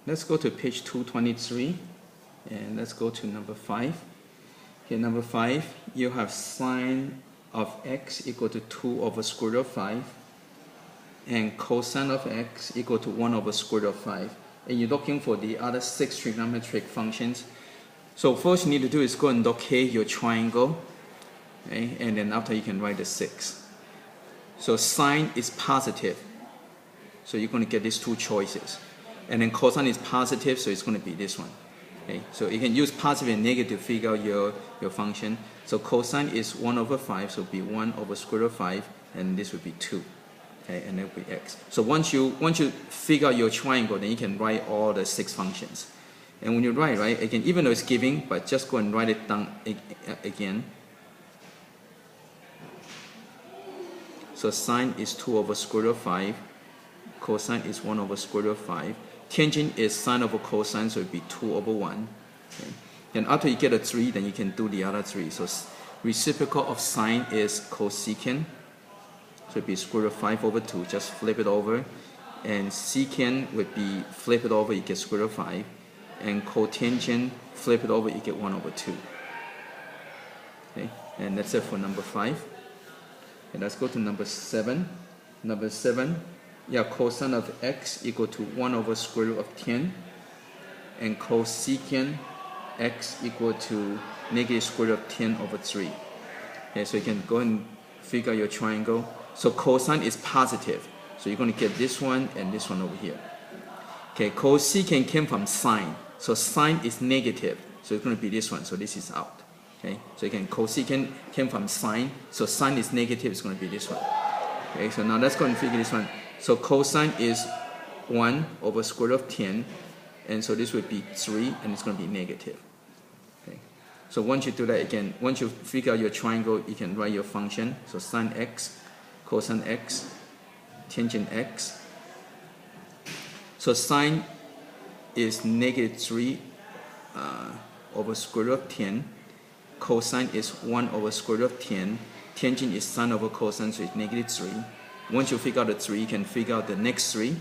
let's go to page 223, and let's go to number 5. Okay, number 5, you have sine of x equal to 2 over square root of 5, and cosine of x equal to 1 over square root of 5. And you're looking for the other 6 trigonometric functions. So first you need to do is go and locate your triangle, okay? And then after you can write the 6. So sine is positive, so you're going to get these two choices. And then cosine is positive, so it's going to be this one. Okay? So you can use positive and negative to figure out your function. So cosine is 1 over 5, so it will be 1 over square root of 5, and this would be 2. Okay, and that will be x. So once you figure out your triangle, then you can write all the 6 functions. And when you write, right, again, even though it's giving, but just go and write it down again. So sine is 2 over square root of 5. Cosine is 1 over square root of 5. Tangent is sine over cosine, so it will be 2 over 1. Okay. And after you get a 3, then you can do the other 3. So reciprocal of sine is cosecant. So it would be square root of 5 over 2. Just flip it over. And secant would be flip it over, you get square root of 5. And cotangent, flip it over, you get 1 over 2. Okay. And that's it for number 5. And let's go to number 7. Number 7. Yeah, cosine of x equal to 1 over square root of 10, and cosecant x equal to negative square root of 10 over 3. Okay, so you can go and figure your triangle. So cosine is positive, so you're going to get this one and this one over here. Okay, cosecant came from sine, so sine is negative, so it's going to be this one, so this is out. Okay, so again, cosecant came from sine, so sine is negative, it's going to be this one. Okay, so now let's go and figure this one. So cosine is 1 over square root of 10, and so this would be 3, and it's going to be negative. Okay. So once you do that again, once you figure out your triangle, you can write your function. So sine x, cosine x, tangent x. So sine is negative 3 over square root of 10. Cosine is 1 over square root of 10. Tangent is sine over cosine, so it's negative 3. Once you figure out the 3, you can figure out the next 3.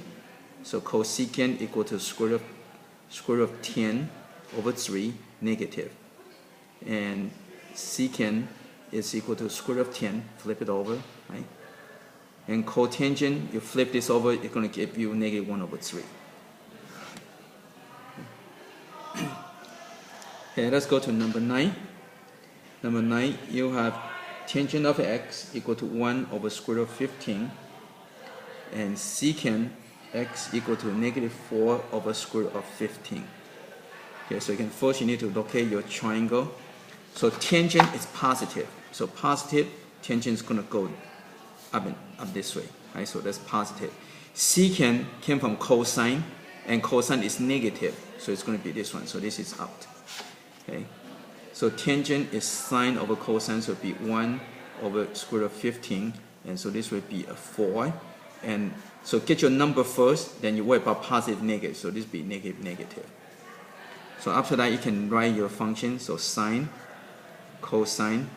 So cosecant equal to square root of 10 over 3, negative. And secant is equal to square root of 10, flip it over, right? And cotangent, you flip this over, it's going to give you negative 1 over 3. Okay, let's go to number 9. Number 9, you have tangent of x equal to 1 over square root of 15, and secant x equal to negative 4 over square root of 15. Okay, so again, first you need to locate your triangle. So tangent is positive. So positive, tangent is going to go up this way. Right? So that's positive. Secant came from cosine, and cosine is negative. So it's going to be this one. So this is out. Okay. So tangent is sine over cosine, so it would be 1 over square root of 15, and so this would be a 4. And so get your number first, then you worry about positive, negative, so this would be negative, negative. So after that, you can write your function, so sine, cosine,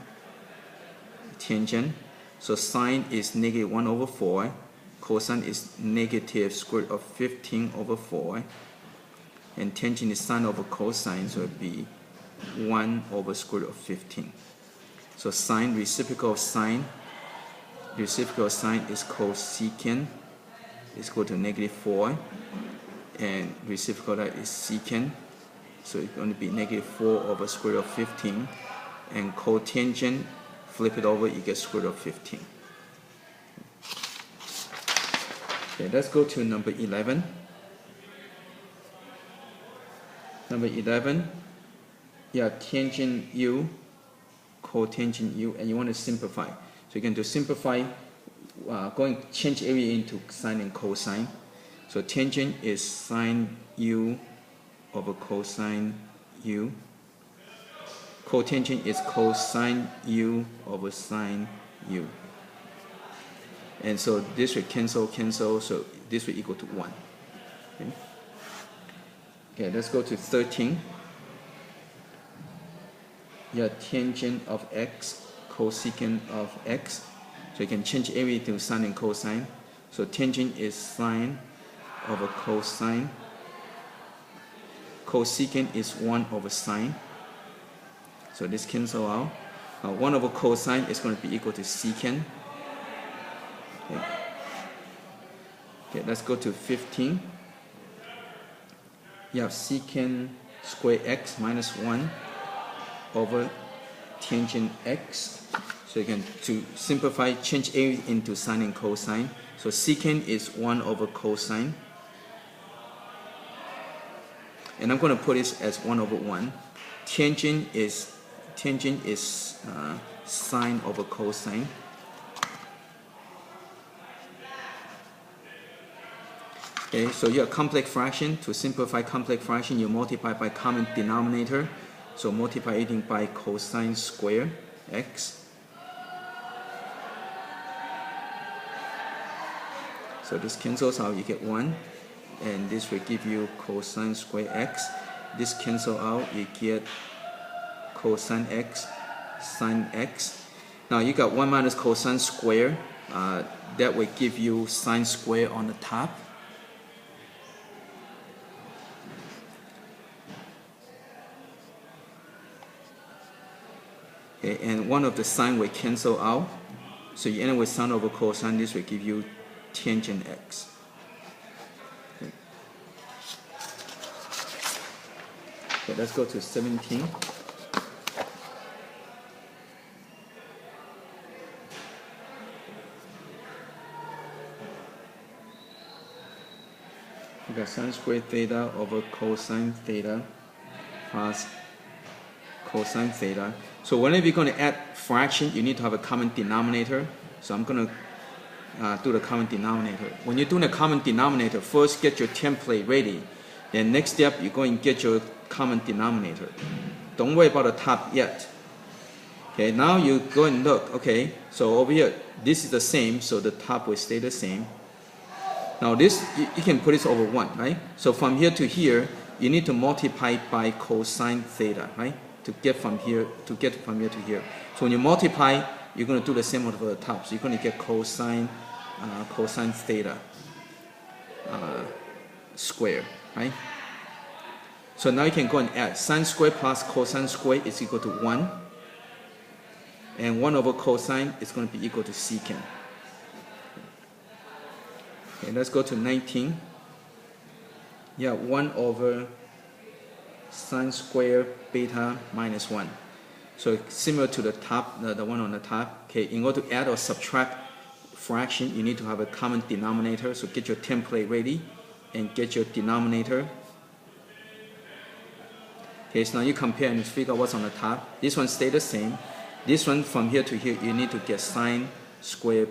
tangent. So sine is negative 1 over 4, cosine is negative square root of 15 over 4, and tangent is sine over cosine, so it would be 1 over square root of 15. So sine, reciprocal of sine is cosecant is equal to negative 4, and reciprocal of that is secant, so it's going to be negative 4 over square root of 15, and cotangent, flip it over, you get square root of 15. Okay, let's go to number 11. Number 11. Yeah, tangent u, cotangent u, and you want to simplify. So you can do simplify, change area into sine and cosine. So tangent is sine u over cosine u. Cotangent is cosine u over sine u. And so this will cancel, so this will equal to 1. Okay, okay, let's go to 13. Yeah, tangent of x, cosecant of x. So you can change area to sine and cosine. So tangent is sine over cosine. cosecant is 1 over sine. So this cancel out. 1 over cosine is going to be equal to secant. Okay, let's go to 15. You have secant square x minus 1 over tangent x. So you can, to simplify, change A into sine and cosine. So secant is 1 over cosine. And I'm going to put this as 1 over 1. Tangent is sine over cosine. Okay, so you have complex fraction. To simplify complex fraction, you multiply by common denominator. So multiply it by cosine square x. So this cancels out, you get 1. And this will give you cosine square x. This cancel out, you get cosine x, sine x. Now you got 1 minus cosine square. That will give you sine square on the top. Okay, and one of the sine will cancel out. So you end up with sine over cosine. This will give you tangent x. Okay. Okay, let's go to 17. We got sine squared theta over cosine theta plus cosine theta. So whenever you're going to add fraction, you need to have a common denominator. So I'm going to do the common denominator. When you're doing a common denominator, first get your template ready. Then next step, you're going to get your common denominator. Don't worry about the top yet. Okay, now you go and look. Okay, so over here, this is the same, so the top will stay the same. Now this, you can put this over 1, right? So from here to here, you need to multiply by cosine theta, right? To get from here to here. So when you multiply, you're going to do the same over the top. So you're going to get cosine theta square, right? So now you can go and add sine square plus cosine square is equal to 1, and 1 over cosine is going to be equal to secant. Okay, let's go to 19. Yeah, 1 over sine square beta minus 1. So similar to the top, the one on the top. Okay, in order to add or subtract fraction, you need to have a common denominator. So get your template ready and get your denominator. Okay, so now you compare and figure out what's on the top. This one stay the same. This one from here to here, you need to get sine square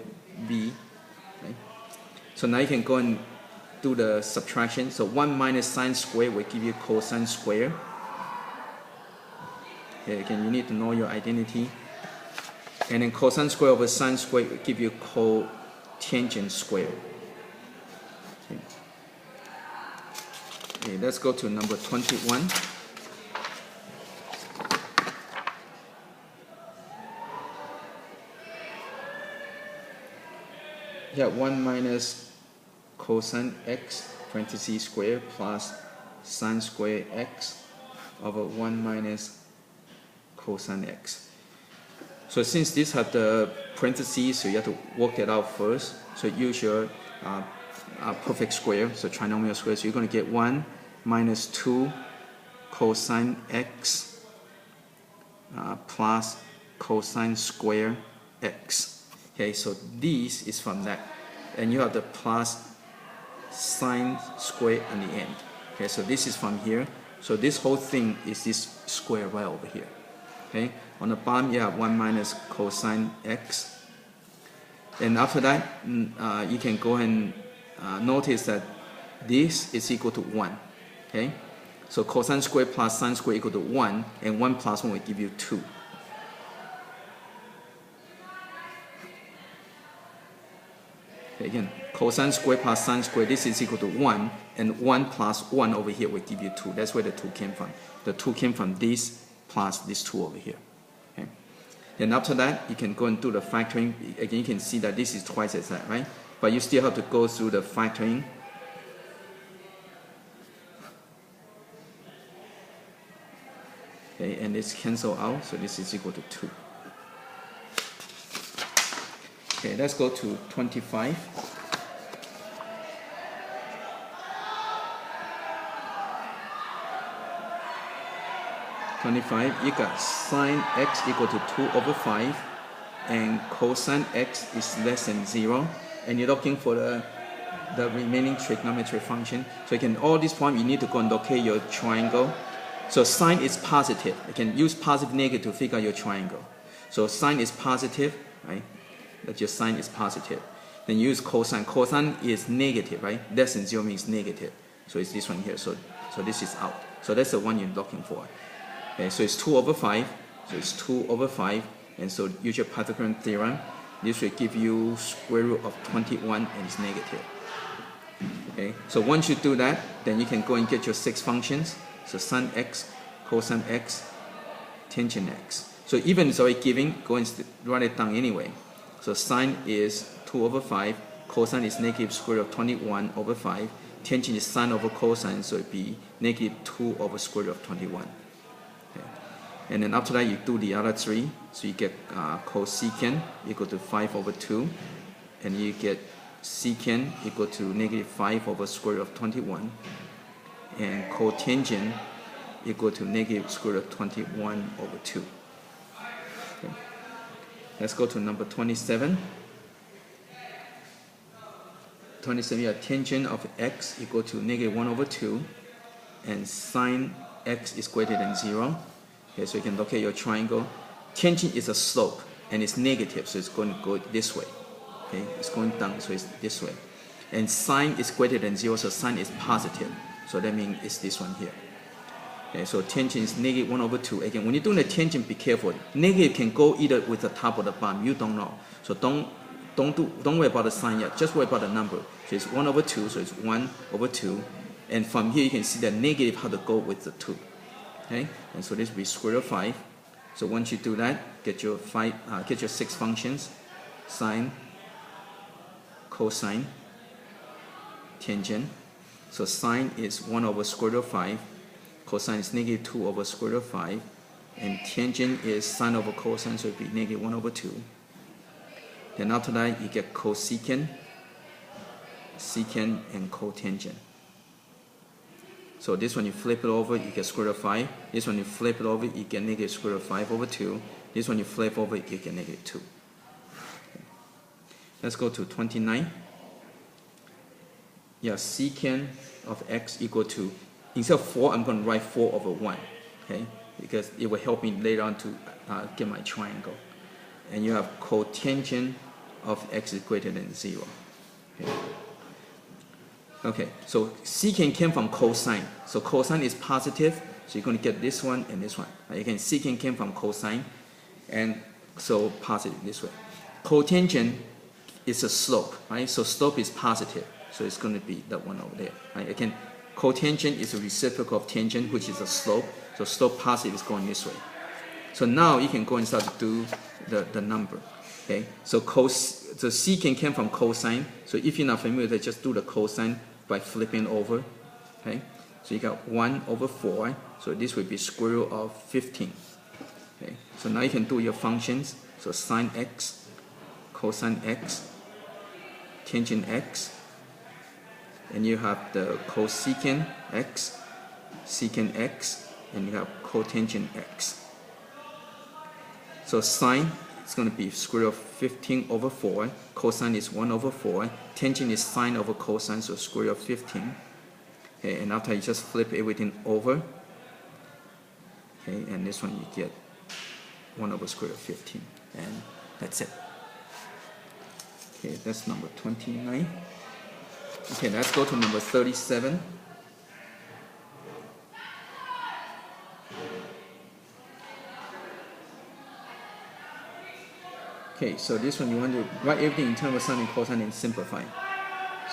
b. Right? So now you can go and do the subtraction. So 1 minus sine square will give you cosine square. Okay, again, you need to know your identity. And then cosine square over sine square will give you cotangent square. Okay. Okay, let's go to number 21. Yeah, 1 minus cosine x parentheses square plus sine square x over 1 minus cosine x. So since these have the parentheses, so you have to work that out first. So use your perfect square, so trinomial square. So you're going to get 1 minus 2 cosine x plus cosine square x. Okay, so this is from that. And you have the plus sine square on the end. Okay, so this is from here. So this whole thing is this square right over here. Okay, on the bottom you have 1 minus cosine x. And after that, you can go and notice that this is equal to 1. Okay, so cosine square plus sine square equal to 1, and 1 plus 1 will give you 2. Okay, again, cosine square plus sine square, this is equal to 1, and 1 plus 1 over here will give you 2. That's where the 2 came from. The 2 came from this plus this 2 over here. Okay. And after that, you can go and do the factoring. Again, you can see that this is twice as that, right? But you still have to go through the factoring. Okay, and it's cancel out, so this is equal to 2. Okay, let's go to 25. You got sine x equal to 2 over 5, and cosine x is less than 0, and you're looking for the remaining trigonometry function. So you can, all this point, you need to go and locate your triangle. So sine is positive. You can use positive, negative to figure out your triangle. So sine is positive, right? That your sine is positive. Then you use cosine. Cosine is negative, right? Less than 0 means negative. So it's this one here. So this is out. So that's the one you're looking for. Okay, so it's 2 over 5. So it's 2 over 5. And so use your Pythagorean theorem. This will give you square root of 21, and it's negative. Okay, so once you do that, then you can go and get your 6 functions. So sine x, cosine x, tangent x. So even it's already given, go and write it down anyway. So sine is 2 over 5, cosine is negative square root of 21 over 5, tangent is sine over cosine, so it'd be negative 2 over square root of 21. Okay. And then after that, you do the other 3, so you get cosecant equal to 5 over 2, and you get secant equal to negative 5 over square root of 21, and cotangent equal to negative square root of 21 over 2. Okay. Let's go to number 27. 27, you have tangent of x equal to negative 1 over 2, and sine x is greater than 0. Okay, so you can locate your triangle. Tangent is a slope, and it's negative, so it's going to go this way. Okay, it's going down, so it's this way. And sine is greater than 0, so sine is positive. So that means it's this one here. Okay, so tangent is negative 1 over 2. Again, when you're doing the tangent, be careful. Negative can go either with the top or the bottom. You don't know. So don't worry about the sign yet. Just worry about the number. So it's 1 over 2, so it's 1 over 2. And from here, you can see that negative how to go with the 2. Okay, and so this will be square root of 5. So once you do that, get your 6 functions: sine, cosine, tangent. So sine is 1 over square root of 5, cosine is negative 2 over square root of 5, and tangent is sine over cosine, so it will be negative 1 over 2. Then after that, you get cosecant, secant, and cotangent. So this one you flip it over, you get square root of 5. This one you flip it over, you get negative square root of 5 over 2. This one you flip over, you get negative 2. Okay. Let's go to 29. Yeah, secant of x equal to, instead of 4, I'm going to write 4 over 1, okay? Because it will help me later on to get my triangle. And you have cotangent of x is greater than 0. Okay, okay, so secant came from cosine. So cosine is positive, so you're going to get this one and this one. Again, secant came from cosine, and so positive this way. Cotangent is a slope, right? So slope is positive. So it's going to be that one over there. Right? Again, cotangent is a reciprocal of tangent, which is a slope. So slope positive is going this way. So now you can go and start to do the number. Okay. So secant came from cosine. So if you're not familiar with it, just do the cosine by flipping over. Okay. So you got 1 over 4. So this would be square root of 15. Okay. So now you can do your functions. So sine x, cosine x, tangent x. And you have the cosecant x, secant x, and you have cotangent x. So sine is going to be square root of 15 over 4. Cosine is 1 over 4. Tangent is sine over cosine, so square root of 15. Okay, and after you just flip everything over. Okay, and this one you get 1 over square root of 15. And that's it. Okay, that's number 29. Okay, let's go to number 37. Okay, so this one you want to write everything in terms of sine and cosine and simplify.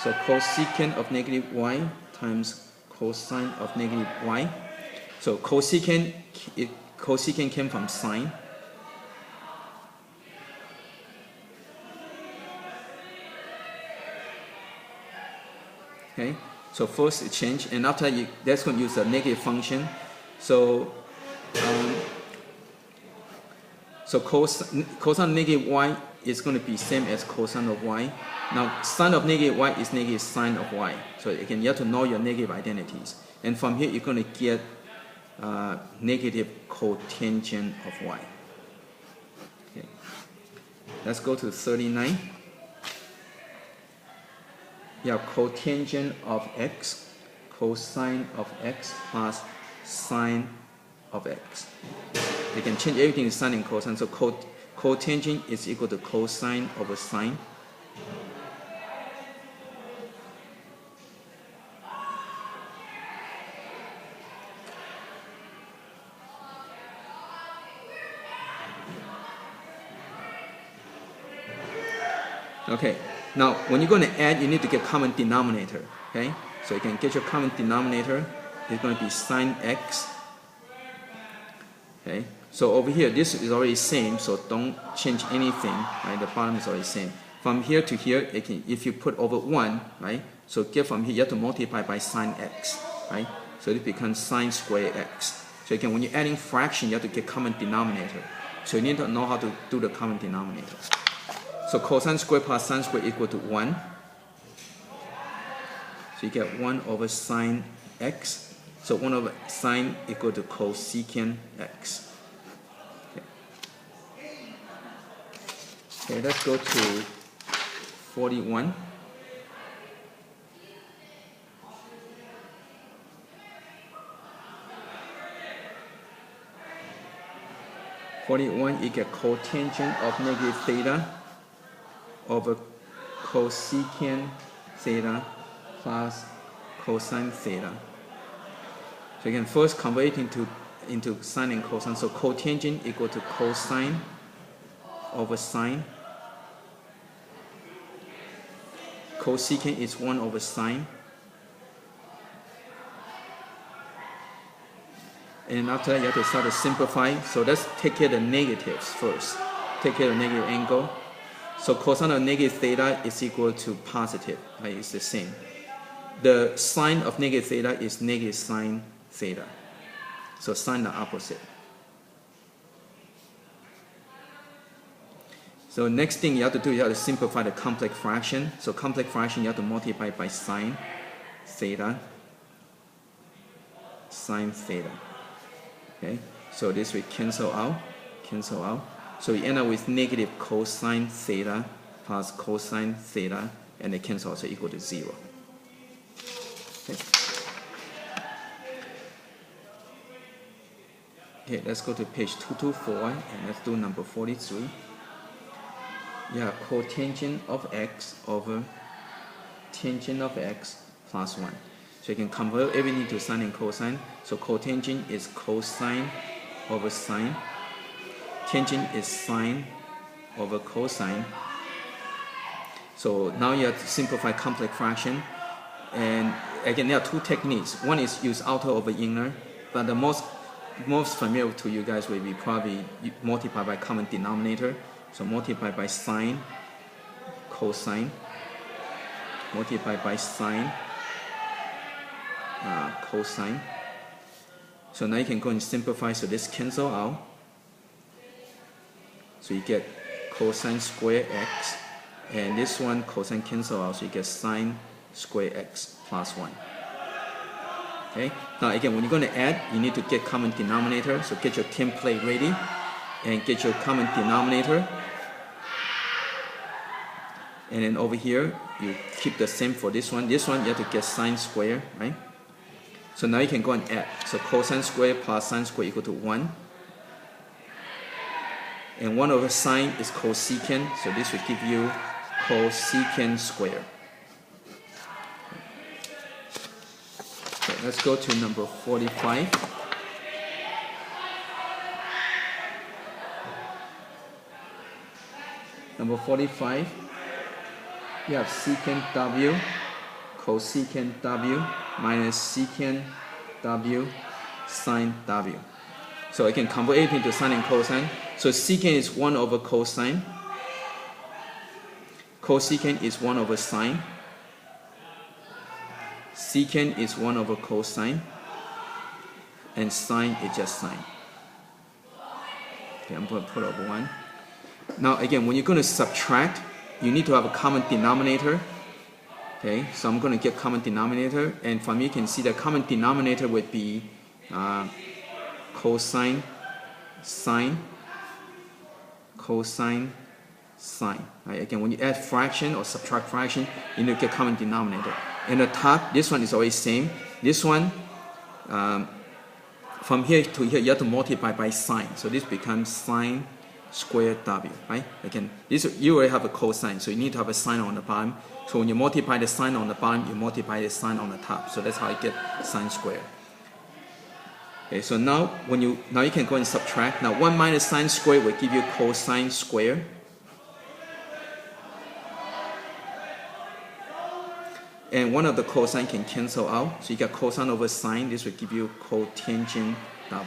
So cosecant of negative y times cosine of negative y. So cosecant came from sine. Okay, so first it change, and after that's going to use a negative function. So So cosine of negative y is going to be same as cosine of y. Now sine of negative y is negative sine of y. So again, you have to know your negative identities. And from here, you're going to get negative cotangent of y. Okay. Let's go to 39. You have cotangent of x, cosine of x plus sine of x. You can change everything to sine and cosine. So cotangent is equal to cosine over sine. Okay, now when you're going to add, you need to get common denominator. Okay, so you can get your common denominator. It's going to be sine x. Okay, so over here, this is already same, so don't change anything. Right, the bottom is already same. From here to here, if you put over 1, right, so get from here, you have to multiply by sine x, right? So it becomes sine square x. So again, when you're adding fraction, you have to get common denominator. So you need to know how to do the common denominator. So cosine square plus sine square equal to 1. So you get 1 over sine x. So 1 over sine equal to cosecant x. Okay, let's go to 41. You get cotangent of negative theta over cosecant theta plus cosine theta. So you can first convert it into sine and cosine. So cotangent equal to cosine over sine. Cosecant is 1 over sine. And after that, you have to start to simplify. So let's take care of the negatives first. Take care of the negative angle. So cosine of negative theta is equal to positive, right? It's the same. The sine of negative theta is negative sine theta. So sine the opposite. So next thing you have to do, you have to simplify the complex fraction. So complex fraction, you have to multiply by sine theta. Sine theta. Okay, so this will cancel out. So you end up with negative cosine theta plus cosine theta, and they cancel out, so equal to 0. Okay. Okay, let's go to page 224, and let's do number 43. You have cotangent of x over tangent of x plus 1. So you can convert everything to sine and cosine. So cotangent is cosine over sine. Tangent is sine over cosine. So now you have to simplify complex fraction. And again, there are two techniques. One is use outer over inner, but the most familiar to you guys will be probably multiply by common denominator. So multiply by sine, cosine, multiply by sine, cosine. So now you can go and simplify, so this cancel out. So you get cosine square x, and this one cosine cancel out, so you get sine square x plus 1. Okay. Now again, when you're going to add, you need to get common denominator. So get your template ready and get your common denominator. And then over here, you keep the same for this one. This one you have to get sine square, right? So now you can go and add. So cosine square plus sine square equal to 1. And 1 over sine is cosecant, so this will give you cosecant square. Okay, let's go to number 45. Number 45, you have secant w, cosecant w, minus secant w, sine w. So I can convert everything to sine and cosine. So secant is 1 over cosine. Cosecant is 1 over sine. Secant is 1 over cosine. And sine is just sine. Okay, I'm going to put over 1. Now again, when you're going to subtract, you need to have a common denominator. Okay, so I'm going to get common denominator, and from here you can see the common denominator would be cosine, sine, cosine, sine. Right? Again, when you add fraction or subtract fraction, you need to get common denominator. And the top, this one is always same. This one, from here to here, you have to multiply by sine. So this becomes sine squared w. Right? Again, this you already have a cosine, so you need to have a sine on the bottom. So when you multiply the sine on the bottom, you multiply the sine on the top. So that's how I get sine squared. Okay, so now you can go and subtract. Now 1 minus sine squared will give you cosine squared. And one of the cosine can cancel out. So you got cosine over sine. This will give you cotangent w.